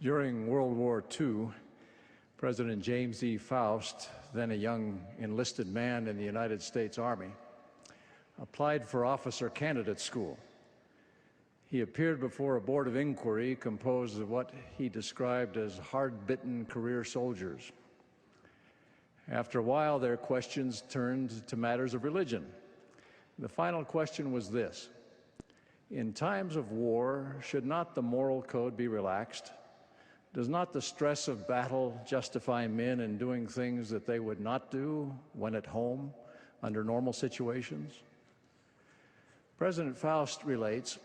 During World War II, President James E. Faust, then a young enlisted man in the United States Army, applied for officer candidate school. He appeared before a board of inquiry composed of what he described as hard-bitten career soldiers. After a while, their questions turned to matters of religion. The final question was this: in times of war, should not the moral code be relaxed? Does not the stress of battle justify men in doing things that they would not do when at home under normal situations? President Faust relates,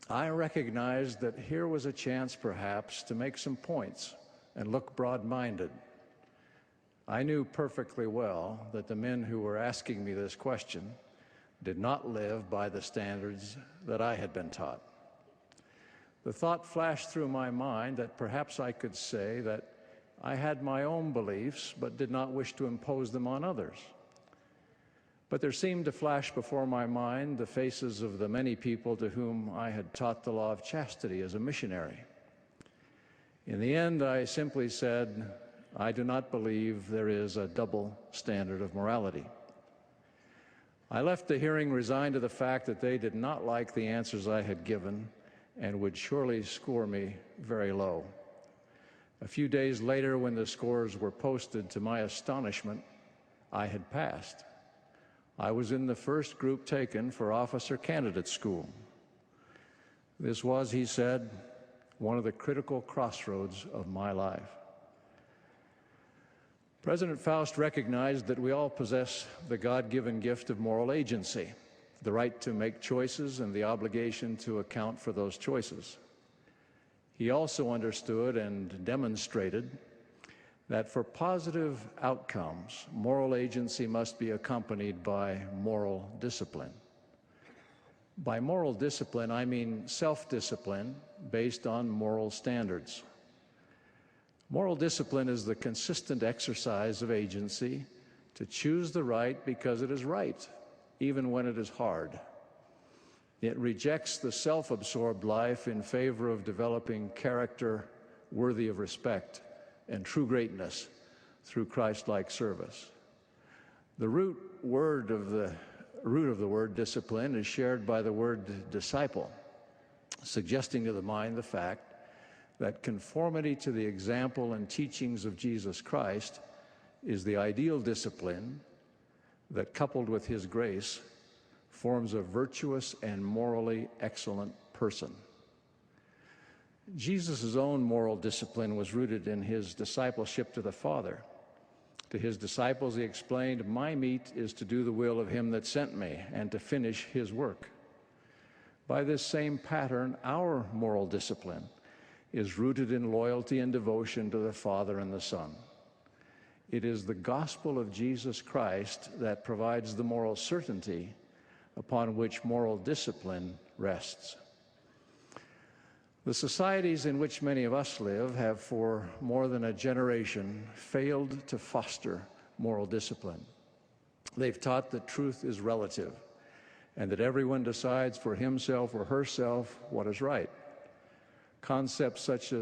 "I recognized that here was a chance perhaps to make some points and look broad-minded. I knew perfectly well that the men who were asking me this question did not live by the standards that I had been taught. The thought flashed through my mind that perhaps I could say that I had my own beliefs but did not wish to impose them on others. But there seemed to flash before my mind the faces of the many people to whom I had taught the law of chastity as a missionary. In the end, I simply said, I do not believe there is a double standard of morality. I left the hearing resigned to the fact that they did not like the answers I had given and would surely score me very low. A few days later, when the scores were posted, to my astonishment, I had passed. I was in the first group taken for officer candidate school. This was, he said, one of the critical crossroads of my life." President Faust recognized that we all possess the God-given gift of moral agency, the right to make choices and the obligation to account for those choices. He also understood and demonstrated that for positive outcomes, moral agency must be accompanied by moral discipline. By moral discipline, I mean self-discipline based on moral standards. Moral discipline is the consistent exercise of agency to choose the right because it is right, even when it is hard. It rejects the self-absorbed life in favor of developing character worthy of respect and true greatness through Christ-like service. The root of the word discipline is shared by the word disciple, suggesting to the mind the fact that conformity to the example and teachings of Jesus Christ is the ideal discipline that, coupled with his grace, forms a virtuous and morally excellent person. Jesus' own moral discipline was rooted in his discipleship to the Father. To his disciples he explained, "My meat is to do the will of him that sent me and to finish his work." By this same pattern, our moral discipline is rooted in loyalty and devotion to the Father and the Son. It is the gospel of Jesus Christ that provides the moral certainty upon which moral discipline rests. The societies in which many of us live have for more than a generation failed to foster moral discipline. They've taught that truth is relative and that everyone decides for himself or herself what is right. Concepts such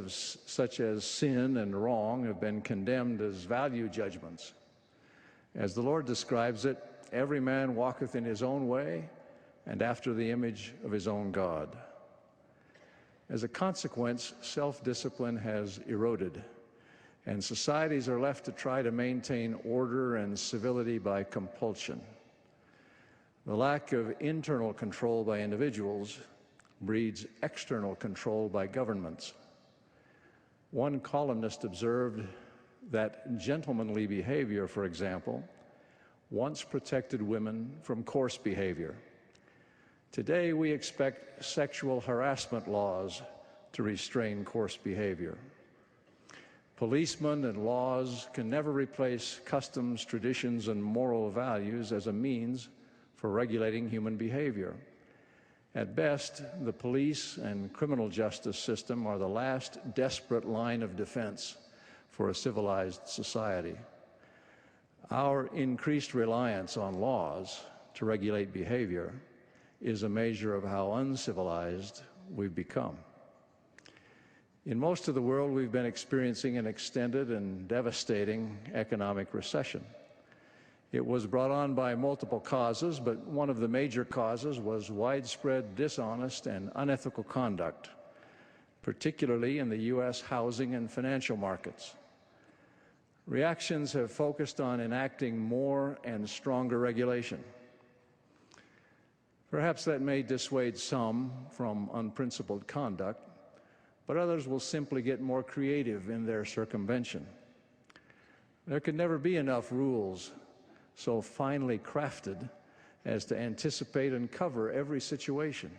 as sin and wrong have been condemned as value judgments. As the Lord describes it, every man walketh in his own way and after the image of his own God. As a consequence, self-discipline has eroded, and societies are left to try to maintain order and civility by compulsion. The lack of internal control by individuals breeds external control by governments. One columnist observed that gentlemanly behavior, for example, once protected women from coarse behavior. Today, we expect sexual harassment laws to restrain coarse behavior. Policemen and laws can never replace customs, traditions, and moral values as a means for regulating human behavior. At best, the police and criminal justice system are the last desperate line of defense for a civilized society. Our increased reliance on laws to regulate behavior is a measure of how uncivilized we've become. In most of the world, we've been experiencing an extended and devastating economic recession. It was brought on by multiple causes, but one of the major causes was widespread dishonest and unethical conduct, particularly in the U.S. housing and financial markets. Reactions have focused on enacting more and stronger regulation. Perhaps that may dissuade some from unprincipled conduct, but others will simply get more creative in their circumvention. There could never be enough rules so finely crafted as to anticipate and cover every situation.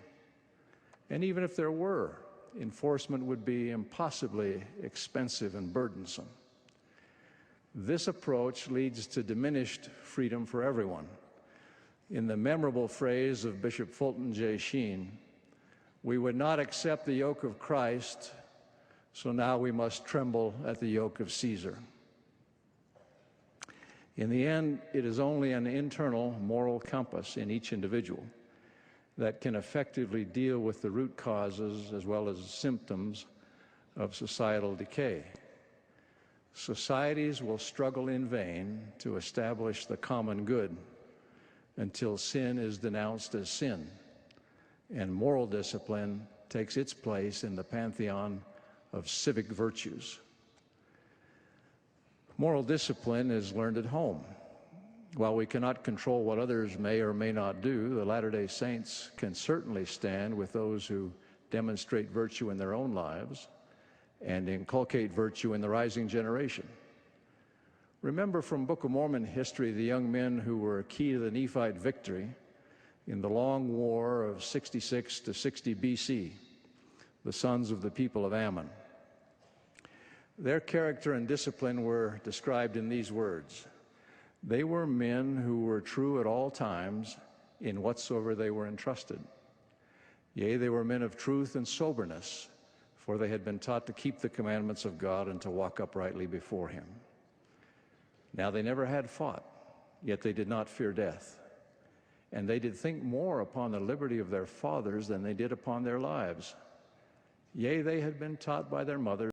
And even if there were, enforcement would be impossibly expensive and burdensome. This approach leads to diminished freedom for everyone. In the memorable phrase of Bishop Fulton J. Sheen, "We would not accept the yoke of Christ, so now we must tremble at the yoke of Caesar." In the end, it is only an internal moral compass in each individual that can effectively deal with the root causes as well as symptoms of societal decay. Societies will struggle in vain to establish the common good until sin is denounced as sin, and moral discipline takes its place in the pantheon of civic virtues. Moral discipline is learned at home. While we cannot control what others may or may not do, the Latter-day Saints can certainly stand with those who demonstrate virtue in their own lives and inculcate virtue in the rising generation. Remember from Book of Mormon history the young men who were key to the Nephite victory in the long war of 66 to 60 BC, the sons of the people of Ammon. Their character and discipline were described in these words: "They were men who were true at all times in whatsoever they were entrusted. Yea, they were men of truth and soberness, for they had been taught to keep the commandments of God and to walk uprightly before him. Now they never had fought, yet they did not fear death. And they did think more upon the liberty of their fathers than they did upon their lives. Yea, they had been taught by their mothers